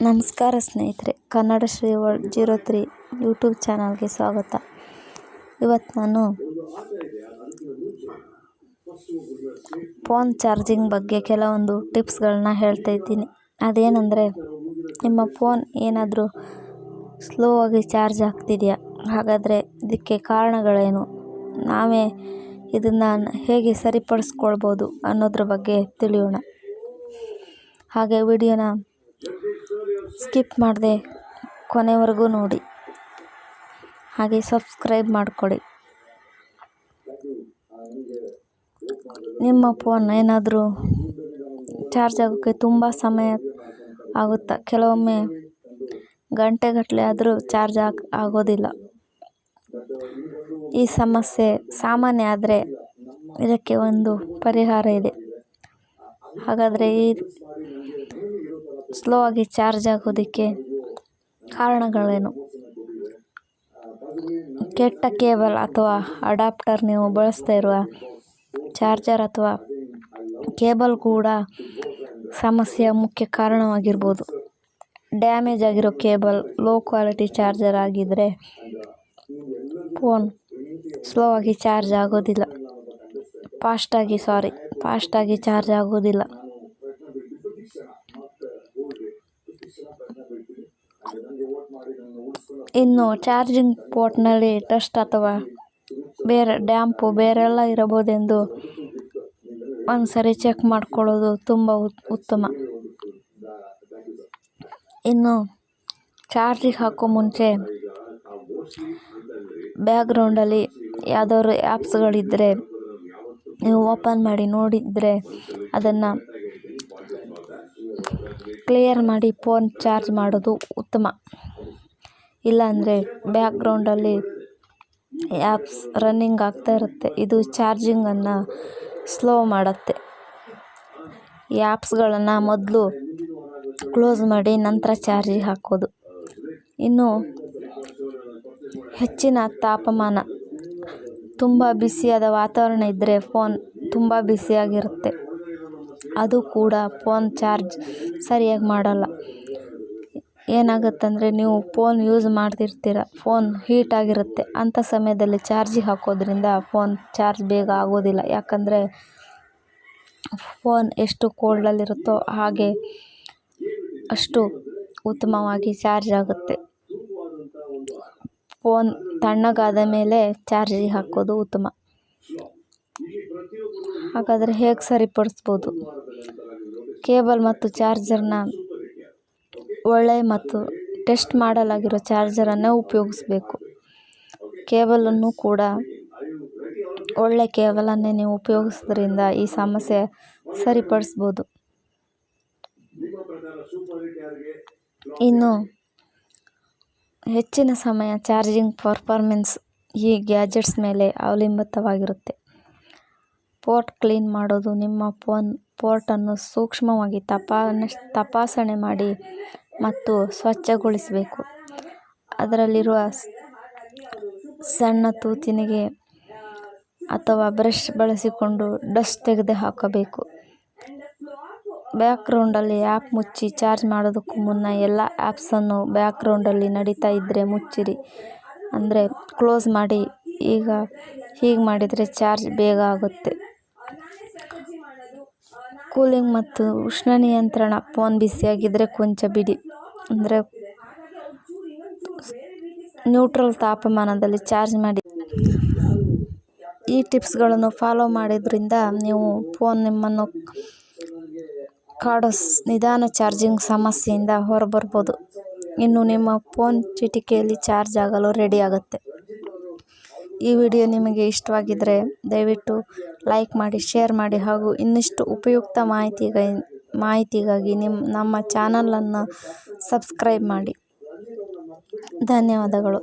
ನಮಸ್ಕಾರ ಸ್ನೇಹಿತರೆ, Kannada Shri world 03 YouTube ಚಾನಲ್ಗೆ ಸ್ವಾಗತ. ಇವತ್ತು ನಾನು ಫೋನ್ ಚಾರ್ಜಿಂಗ್ ಬಗ್ಗೆ ಕೆಲವೊಂದು ಟಿಪ್ಸ್ಗಳನ್ನ ಹೇಳ್ತಾ ಇದ್ದೀನಿ. ಅದೇನೆಂದರೆ, ನಿಮ್ಮ ಫೋನ್ ಏನಾದರೂ ಸ್ಲೋ ಆಗಿ ಚಾರ್ಜ್ ಆಗ್ತಿದೆಯಾ? ಹಾಗಾದರೆ ಇದಕ್ಕೆ ಕಾರಣಗಳೇನು? ನಾವೇ ಇದನ್ನು ಹೇಗೆ ಸರಿಪಡಿಸ್ಕೊಳ್ಬೋದು ಅನ್ನೋದ್ರ ಬಗ್ಗೆ ತಿಳಿಯೋಣ. ಹಾಗೆ ವಿಡಿಯೋನ ಸ್ಕಿಪ್ ಮಾಡದೆ ಕೊನೆವರೆಗೂ ನೋಡಿ, ಹಾಗೆ ಸಬ್ಸ್ಕ್ರೈಬ್ ಮಾಡಿಕೊಡಿ. ನಿಮ್ಮ ಫೋನ್ ಏನಾದರೂ ಚಾರ್ಜ್ ಆಗೋಕ್ಕೆ ತುಂಬ ಸಮಯ ಆಗುತ್ತಾ? ಕೆಲವೊಮ್ಮೆ ಗಂಟೆಗಟ್ಟಲೆ ಆದರೂ ಚಾರ್ಜ್ ಆಗೋದಿಲ್ಲ. ಈ ಸಮಸ್ಯೆ ಸಾಮಾನ್ಯ, ಆದರೆ ಇದಕ್ಕೆ ಒಂದು ಪರಿಹಾರ ಇದೆ. ಹಾಗಾದರೆ ಈ ಸ್ಲೋ ಆಗಿ ಚಾರ್ಜ್ ಆಗೋದಕ್ಕೆ ಕಾರಣಗಳೇನು? ಕೆಟ್ಟ ಕೇಬಲ್ ಅಥವಾ ಅಡಾಪ್ಟರ್, ನೀವು ಬಳಸ್ತಾ ಇರುವ ಚಾರ್ಜರ್ ಅಥವಾ ಕೇಬಲ್ ಕೂಡ ಸಮಸ್ಯೆಯ ಮುಖ್ಯ ಕಾರಣವಾಗಿರ್ಬೋದು. ಡ್ಯಾಮೇಜ್ ಆಗಿರೋ ಕೇಬಲ್, ಲೋ ಕ್ವಾಲಿಟಿ ಚಾರ್ಜರ್ ಆಗಿದ್ದರೆ ಫೋನ್ ಸ್ಲೋ ಆಗಿ ಚಾರ್ಜ್ ಆಗೋದಿಲ್ಲ, ಫಾಸ್ಟಾಗಿ ಚಾರ್ಜ್ ಆಗೋದಿಲ್ಲ. ಇನ್ನು ಚಾರ್ಜಿಂಗ್ ಪೋರ್ಟ್ನಲ್ಲಿ ಡಸ್ಟ್ ಅಥವಾ ಬೇರೆಲ್ಲ ಇರಬಹುದೆಂದು ಒಂದ್ಸರಿ ಚೆಕ್ ಮಾಡ್ಕೊಳ್ಳೋದು ತುಂಬ ಉತ್ತಮ. ಇನ್ನು ಚಾರ್ಜಿಗೆ ಹಾಕೋ ಮುಂಚೆ ಬ್ಯಾಕ್ಗ್ರೌಂಡಲ್ಲಿ ಯಾವುದಾದ್ರು ಆ್ಯಪ್ಸ್ಗಳಿದ್ದರೆ ನೀವು ಓಪನ್ ಮಾಡಿ ನೋಡಿದರೆ ಅದನ್ನು ಕ್ಲಿಯರ್ ಮಾಡಿ ಫೋನ್ ಚಾರ್ಜ್ ಮಾಡೋದು ಉತ್ತಮ. ಇಲ್ಲಾಂದರೆ ಬ್ಯಾಕ್ಗ್ರೌಂಡಲ್ಲಿ ಆ್ಯಪ್ಸ್ ರನ್ನಿಂಗ್ ಆಗ್ತಾ ಇರುತ್ತೆ, ಇದು ಚಾರ್ಜಿಂಗನ್ನು ಸ್ಲೋ ಮಾಡುತ್ತೆ. ಈ ಆ್ಯಪ್ಸ್ಗಳನ್ನು ಮೊದಲು ಕ್ಲೋಸ್ ಮಾಡಿ ನಂತರ ಚಾರ್ಜಿಗೆ ಹಾಕೋದು. ಇನ್ನು ಹೆಚ್ಚಿನ ತಾಪಮಾನ, ತುಂಬ ಬಿಸಿಯಾದ ವಾತಾವರಣ ಇದ್ದರೆ ಫೋನ್ ತುಂಬ ಬಿಸಿಯಾಗಿರುತ್ತೆ, ಅದು ಕೂಡ ಫೋನ್ ಚಾರ್ಜ್ ಸರಿಯಾಗಿ ಮಾಡಲ್ಲ. ಏನಾಗುತ್ತಂದರೆ, ನೀವು ಫೋನ್ ಯೂಸ್ ಮಾಡ್ತಿರ್ತೀರ, ಫೋನ್ ಹೀಟ್ ಆಗಿರುತ್ತೆ. ಅಂಥ ಸಮಯದಲ್ಲಿ ಚಾರ್ಜಿಗೆ ಹಾಕೋದ್ರಿಂದ ಫೋನ್ ಚಾರ್ಜ್ ಬೇಗ ಆಗೋದಿಲ್ಲ. ಯಾಕಂದರೆ ಫೋನ್ ಎಷ್ಟು ಕೋಲ್ಡಲ್ಲಿರುತ್ತೋ ಹಾಗೆ ಅಷ್ಟು ಉತ್ತಮವಾಗಿ ಚಾರ್ಜ್ ಆಗುತ್ತೆ. ಫೋನ್ ತಣ್ಣಗಾದ ಮೇಲೆ ಚಾರ್ಜಿಗೆ ಹಾಕೋದು ಉತ್ತಮ. ಹಾಗಾದರೆ ಹೇಗೆ ಸರಿಪಡಿಸ್ಬೋದು? ಕೇಬಲ್ ಮತ್ತು ಚಾರ್ಜರ್ನ ಒಳ್ಳೆಯ ಮತ್ತು ಟೆಸ್ಟ್ ಮಾಡಲಾಗಿರೋ ಚಾರ್ಜರನ್ನೇ ಉಪಯೋಗಿಸಬೇಕು. ಕೇಬಲನ್ನು ಕೂಡ ಒಳ್ಳೆ ಕೇಬಲನ್ನೇ ನೀವು ಉಪಯೋಗಿಸೋದ್ರಿಂದ ಈ ಸಮಸ್ಯೆ ಸರಿಪಡಿಸ್ಬೋದು. ಇನ್ನು ಹೆಚ್ಚಿನ ಸಮಯ ಚಾರ್ಜಿಂಗ್ ಪರ್ಫಾರ್ಮೆನ್ಸ್ ಈ ಗ್ಯಾಜೆಟ್ಸ್ ಮೇಲೆ ಅವಲಂಬಿತವಾಗಿರುತ್ತೆ. ಪೋರ್ಟ್ ಕ್ಲೀನ್ ಮಾಡೋದು, ನಿಮ್ಮ ಫೋನ್ ಪೋರ್ಟನ್ನು ಸೂಕ್ಷ್ಮವಾಗಿ ತಪಾಸಣೆ ಮಾಡಿ ಮತ್ತು ಸ್ವಚ್ಛಗೊಳಿಸಬೇಕು. ಅದರಲ್ಲಿರುವ ಸಣ್ಣ ತೂತಿನಿಗೆ ಅಥವಾ ಬ್ರಷ್ ಬಳಸಿಕೊಂಡು ಡಸ್ಟ್ ತೆಗೆದು ಹಾಕಬೇಕು. ಬ್ಯಾಕ್ಗ್ರೌಂಡಲ್ಲಿ ಆ್ಯಪ್ ಮುಚ್ಚಿ ಚಾರ್ಜ್ ಮಾಡೋದಕ್ಕೂ ಮುನ್ನ ಎಲ್ಲ ಆ್ಯಪ್ಸನ್ನು ಬ್ಯಾಕ್ಗ್ರೌಂಡಲ್ಲಿ ನಡೀತಾ ಇದ್ದರೆ ಮುಚ್ಚಿರಿ, ಅಂದರೆ ಕ್ಲೋಸ್ ಮಾಡಿ. ಹೀಗೆ ಮಾಡಿದರೆ ಚಾರ್ಜ್ ಬೇಗ ಆಗುತ್ತೆ. ಕೂಲಿಂಗ್ ಮತ್ತು ಉಷ್ಣ ನಿಯಂತ್ರಣ, ಫೋನ್ ಬಿಸಿಯಾಗಿದ್ದರೆ ಕೊಂಚ ಬಿಡಿ, ಅಂದರೆ ನ್ಯೂಟ್ರಲ್ ತಾಪಮಾನದಲ್ಲಿ ಚಾರ್ಜ್ ಮಾಡಿ. ಈ ಟಿಪ್ಸ್ಗಳನ್ನು ಫಾಲೋ ಮಾಡೋದ್ರಿಂದ ನೀವು ನಿಮ್ಮನ್ನು ಕಾಡೋ ನಿಧಾನ ಚಾರ್ಜಿಂಗ್ ಸಮಸ್ಯೆಯಿಂದ ಹೊರಬರ್ಬೋದು. ಇನ್ನು ನಿಮ್ಮ ಫೋನ್ ಚಿಟಿಕೆಯಲ್ಲಿ ಚಾರ್ಜ್ ಆಗಲು ರೆಡಿ ಆಗುತ್ತೆ. ಈ ವಿಡಿಯೋ ನಿಮಗೆ ಇಷ್ಟವಾಗಿದ್ದರೆ ದಯವಿಟ್ಟು ಲೈಕ್ ಮಾಡಿ, ಶೇರ್ ಮಾಡಿ, ಹಾಗೂ ಇನ್ನಷ್ಟು ಉಪಯುಕ್ತ ಮಾಹಿತಿಗಾಗಿ ನಮ್ಮ ಚಾನಲನ್ನು ಸಬ್ಸ್ಕ್ರೈಬ್ ಮಾಡಿ. ಧನ್ಯವಾದಗಳು.